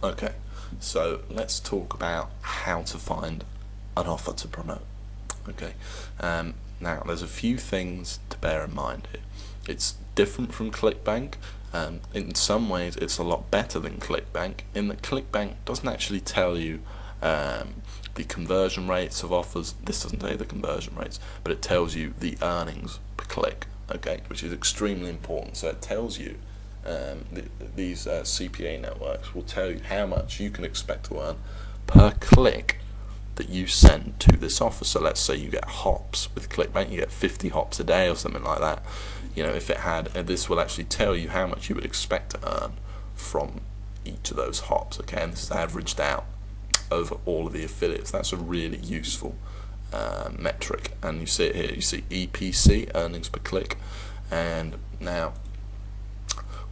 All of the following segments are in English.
Okay, so let's talk about how to find an offer to promote. Okay, now there's a few things to bear in mind here. It's different from ClickBank. In some ways it's a lot better than ClickBank, in that ClickBank doesn't actually tell you the conversion rates of offers. This doesn't tell you the conversion rates, but it tells you the earnings per click, okay, which is extremely important. So it tells you these CPA networks will tell you how much you can expect to earn per click that you send to this offer. So let's say you get hops with ClickBank, you get 50 hops a day or something like that. You know, if it had, this will actually tell you how much you would expect to earn from each of those hops, okay, and this is averaged out over all of the affiliates. That's a really useful metric, and you see it here. You see EPC, earnings per click. And now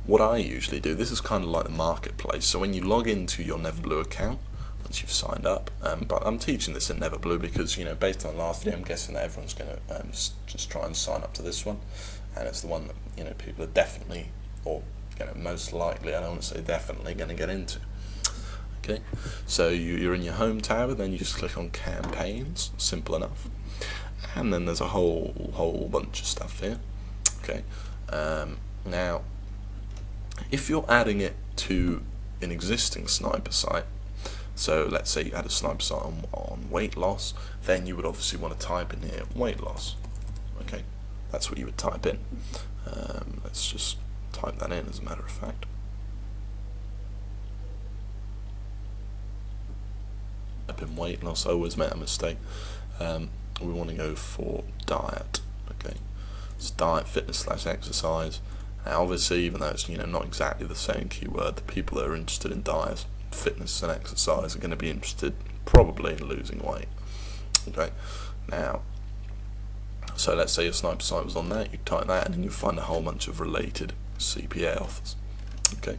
what I usually do, this is kind of like the marketplace. So when you log into your Neverblue account, once you've signed up, but I'm teaching this in Neverblue because, you know, based on last video, I'm guessing that everyone's going to just try and sign up to this one, and it's the one that, you know, people are definitely, or, you know, most likely, I don't want to say definitely, going to get into. Okay, so you're in your home tab, and then you just click on campaigns. Simple enough. And then there's a whole bunch of stuff here. Okay, now if you're adding it to an existing sniper site, so let's say you had a sniper site on weight loss, then you would obviously want to type in here weight loss. Okay, that's what you would type in. Let's just type that in as a matter of fact. Type in weight loss. I always made a mistake. We want to go for diet. Okay, it's diet, fitness / exercise. Now obviously, even though it's, you know, not exactly the same keyword, the people that are interested in diet, fitness and exercise are going to be interested probably in losing weight. Okay, now so let's say your sniper site was on that, you type that, and then you find a whole bunch of related CPA offers. Okay,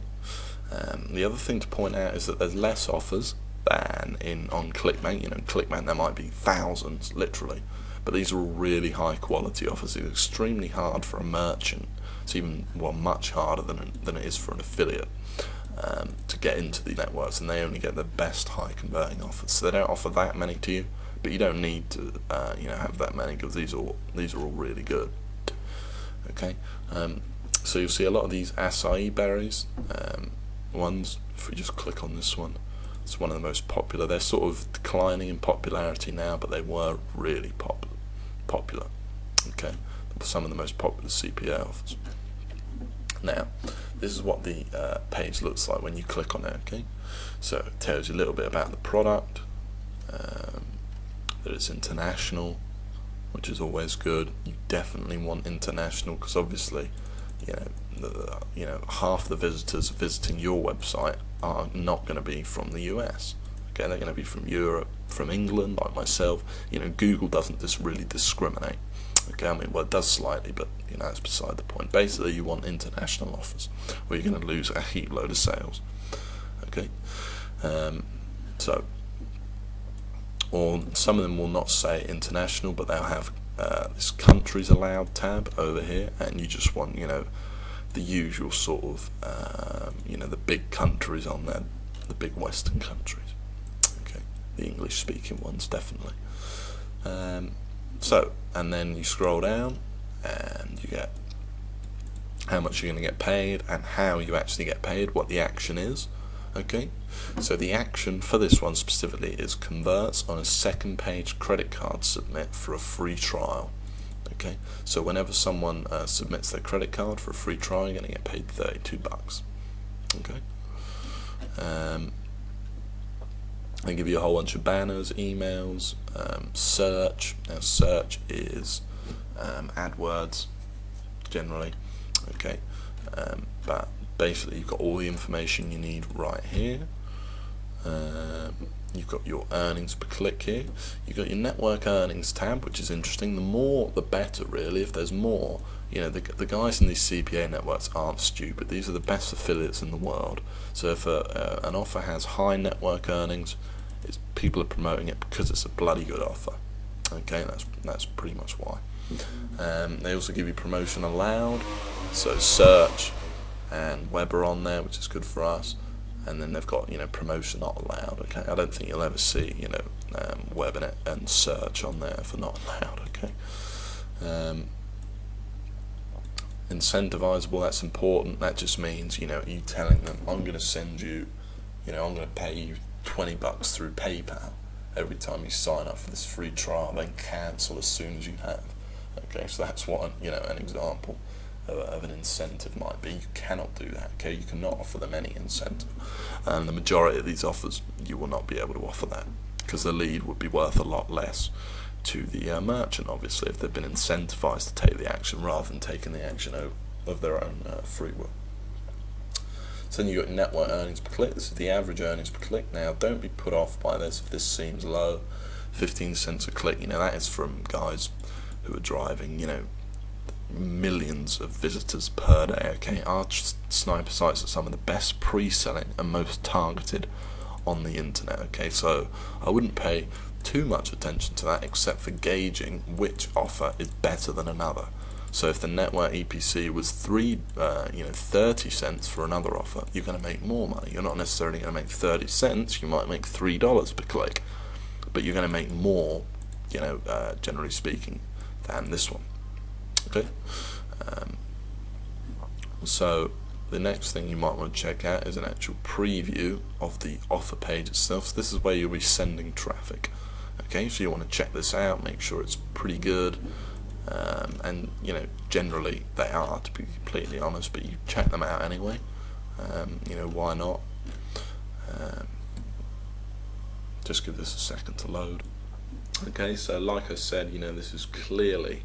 the other thing to point out is that there's less offers than on ClickBank. You know, in ClickBank there might be thousands, literally, but these are all really high quality offers. It's extremely hard for a merchant. It's even, well, much harder than it is for an affiliate to get into the networks, and they only get the best high converting offers. So they don't offer that many to you, but you don't need to you know, have that many, because these are all really good. Okay, so you'll see a lot of these acai berries ones. If we just click on this one, it's one of the most popular. They're sort of declining in popularity now, but they were really popular. Okay, some of the most popular CPA offers. Now, this is what the page looks like when you click on it. Okay, so it tells you a little bit about the product, that it's international, which is always good. You definitely want international, because obviously, you know, half the visitors visiting your website are not going to be from the US. Okay, they're going to be from Europe, from England, like myself. You know, Google doesn't just really discriminate. Okay, I mean, well, it does slightly, but, you know, it's beside the point. Basically, you want international offers, or you're going to lose a heap load of sales. Okay, so, or some of them will not say international, but they'll have this countries allowed tab over here, and you just want, you know, the usual sort of, you know, the big countries on there, the big Western countries. Okay, the English-speaking ones definitely. So, and then you scroll down, and you get how much you're going to get paid, and how you actually get paid, what the action is. Okay, so the action for this one specifically is converts on a second page credit card submit for a free trial. Okay, so whenever someone submits their credit card for a free trial, you're going to get paid $32. Okay, they give you a whole bunch of banners, emails, search. Now search is AdWords generally. Okay, but basically you've got all the information you need right here. You've got your earnings per click here. You've got your network earnings tab, which is interesting. The more the better, really. If there's more, you know, the guys in these CPA networks aren't stupid. These are the best affiliates in the world. So if an offer has high network earnings, people are promoting it because it's a bloody good offer. Okay, that's pretty much why. They also give you promotion allowed, so search and web are on there, which is good for us. and then they've got, you know, promotion not allowed. Okay, I don't think you'll ever see, you know, webinar and search on there for not allowed. Okay. Incentivizable, that's important. That just means, you know, you telling them, I'm going to send you, you know, I'm going to pay you $20 through PayPal every time you sign up for this free trial, then cancel as soon as you have. Okay, so that's what, you know, an example of an incentive might be. You cannot do that. Okay, you cannot offer them any incentive, and the majority of these offers you will not be able to offer that, because the lead would be worth a lot less to the merchant, obviously, if they've been incentivized to take the action rather than taking the action of their own free will. So then you've got network earnings per click. This is the average earnings per click. Now, don't be put off by this if this seems low. 15 cents a click, you know, that is from guys who are driving, you know, millions of visitors per day. Okay, our sniper sites are some of the best pre-selling and most targeted on the internet. Okay, so I wouldn't pay too much attention to that, except for gauging which offer is better than another. So if the network EPC was 30 cents for another offer, you're going to make more money. You're not necessarily going to make 30 cents. You might make $3 per click, but you're going to make more, you know, generally speaking, than this one. Okay. So the next thing you might want to check out is an actual preview of the offer page itself. So this is where you'll be sending traffic. Okay, so you want to check this out, make sure it's pretty good, and you know, generally they are, to be completely honest, but you check them out anyway. You know, why not? Just give this a second to load. Okay, so like I said, you know, this is clearly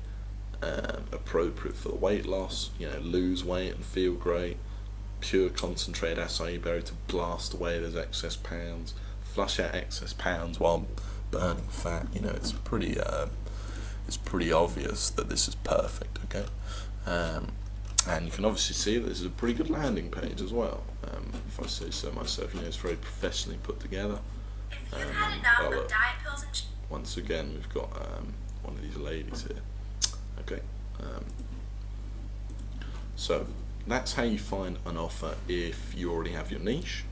appropriate for the weight loss. You know, lose weight and feel great. Pure concentrated acai berry to blast away those excess pounds, flush out excess pounds while burning fat. You know, it's pretty obvious that this is perfect. Okay, and you can obviously see that this is a pretty good landing page as well. If I say so myself, you know, it's very professionally put together. Once again, we've got one of these ladies here. Okay, so that's how you find an offer if you already have your niche.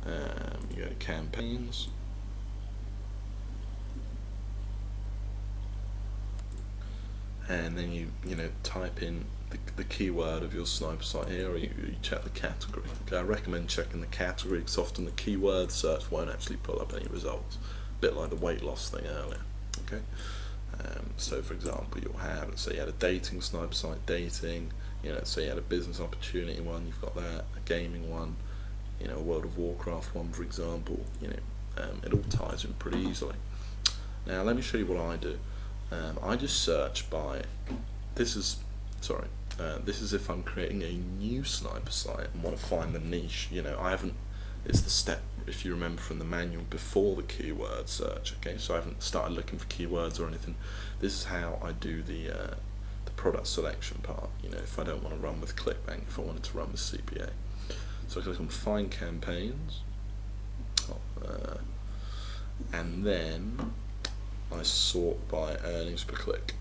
You go to campaigns, and then you know, type in the keyword of your sniper site here, or you check the category. Okay, I recommend checking the category because often the keyword search won't actually pull up any results. A bit like the weight loss thing earlier. Okay, so for example, you'll have, let's say you had a dating sniper site, dating. You know, let's say you had a business opportunity one, you've got that, a gaming one, you know, a World of Warcraft one, for example. You know, it all ties in pretty easily. Now let me show you what I do. I just search by, this is if I'm creating a new sniper site and want to find the niche. You know, I haven't, it's the step, if you remember from the manual, before the keyword search. Okay, so I haven't started looking for keywords or anything. This is how I do the product selection part. You know, if I don't want to run with ClickBank, if I wanted to run with CPA. So I click on Find Campaigns, and then I sort by earnings per click,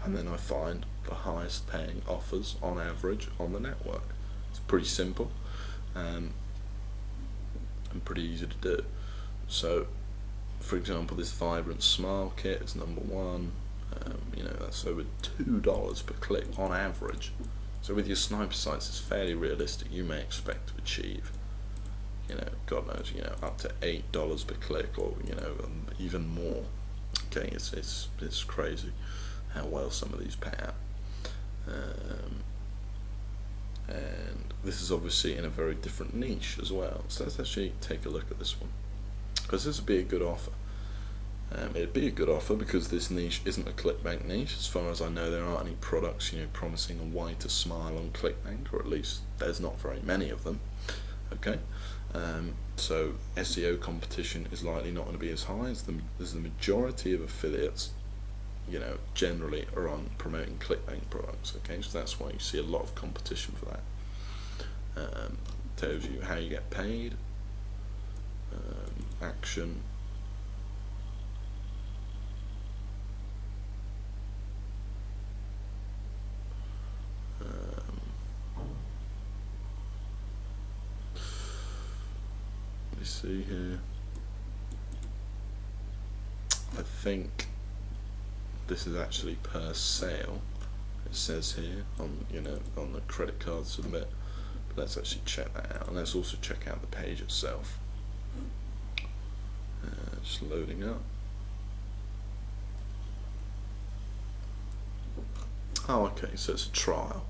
and then I find the highest paying offers on average on the network. It's pretty simple and pretty easy to do. So for example, this Vibrant Smile Kit is #1. You know, that's over $2 per click on average. So with your sniper sites, it's fairly realistic. You may expect to achieve, you know, God knows, you know, up to $8 per click, or you know, even more. Okay, it's crazy how well some of these pay out. And this is obviously in a very different niche as well. So let's actually take a look at this one, because this would be a good offer. It'd be a good offer because this niche isn't a ClickBank niche. As far as I know, there aren't any products, you know, promising a whiter smile on ClickBank, or at least there's not very many of them. Okay, so SEO competition is likely not going to be as high as the majority of affiliates, you know, generally are on promoting ClickBank products. Okay, so that's why you see a lot of competition for that. Tells you how you get paid, action, me see here. I think this is actually per sale. It says here on on the credit card submit. But let's actually check that out, and let's also check out the page itself. Just loading up. Oh, okay, so it's a trial.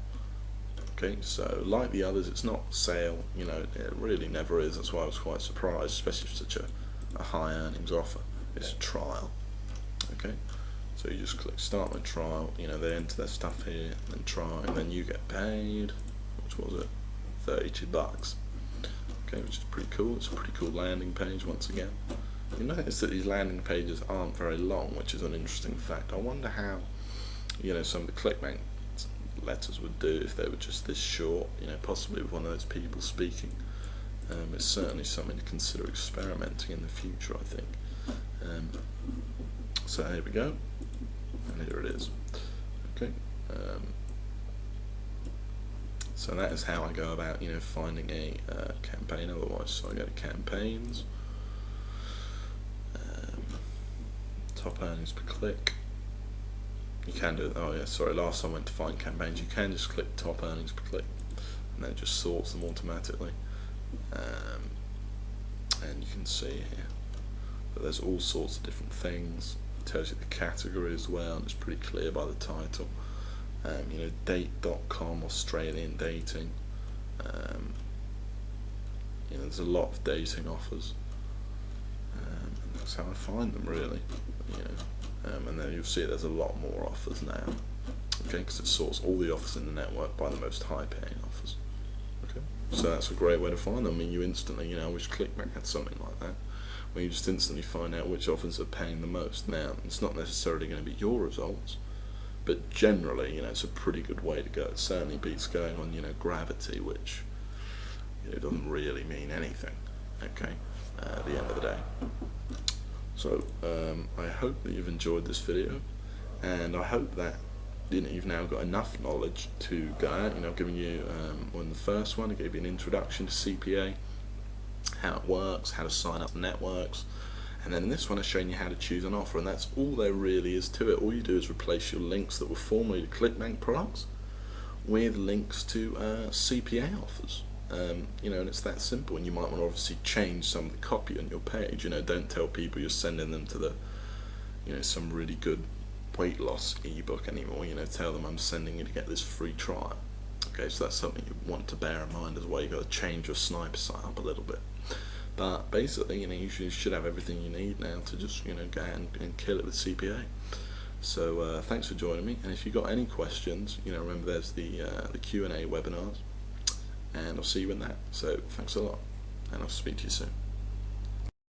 Okay, so like the others, it's not sale, it really never is. That's why I was quite surprised, especially for such a high earnings offer. It's a trial. Okay, so you just click start my trial, they enter their stuff here, and then try, and then you get paid, which was it, 32 bucks. Okay, which is pretty cool. It's a pretty cool landing page once again. You notice that these landing pages aren't very long, which is an interesting fact. I wonder how some of the ClickBank letters would do if they were just this short, possibly with one of those people speaking. It's certainly something to consider experimenting in the future, I think. So here we go, and here it is. Okay, so that is how I go about finding a campaign otherwise. So I go to campaigns, top earnings per click. You can do it. Oh yeah, sorry, last time I went to find campaigns. You can just click top earnings per click, and then it just sorts them automatically. And you can see here that there's all sorts of different things. It tells you the category as well, and it's pretty clear by the title. Date.com, Australian dating. There's a lot of dating offers, and that's how I find them really. And then you'll see there's a lot more offers now. Okay, because it sorts all the offers in the network by the most high-paying offers. Okay, so that's a great way to find them. I mean, you instantly, I wish ClickBank had something like that, where you just instantly find out which offers are paying the most. Now, it's not necessarily going to be your results, but generally, it's a pretty good way to go. It certainly beats going on, Gravity, which doesn't really mean anything. Okay, at the end of the day. So I hope that you've enjoyed this video, and I hope that you've now got enough knowledge to go out. I've given you, in the first one I gave you an introduction to CPA, how it works, how to sign up networks, and then in this one I've shown you how to choose an offer, and that's all there really is to it. All you do is replace your links that were formerly to ClickBank products with links to CPA offers. And it's that simple, and you might want to obviously change some of the copy on your page. Don't tell people you're sending them to the, some really good weight loss ebook anymore. Tell them I'm sending you to get this free trial. Okay, so that's something you want to bear in mind as well. You've got to change your sniper site up a little bit. But basically, you should have everything you need now to just, go out and kill it with CPA. So thanks for joining me, and if you've got any questions, remember there's the Q&A webinars, and I'll see you in that. So thanks a lot, and I'll speak to you soon.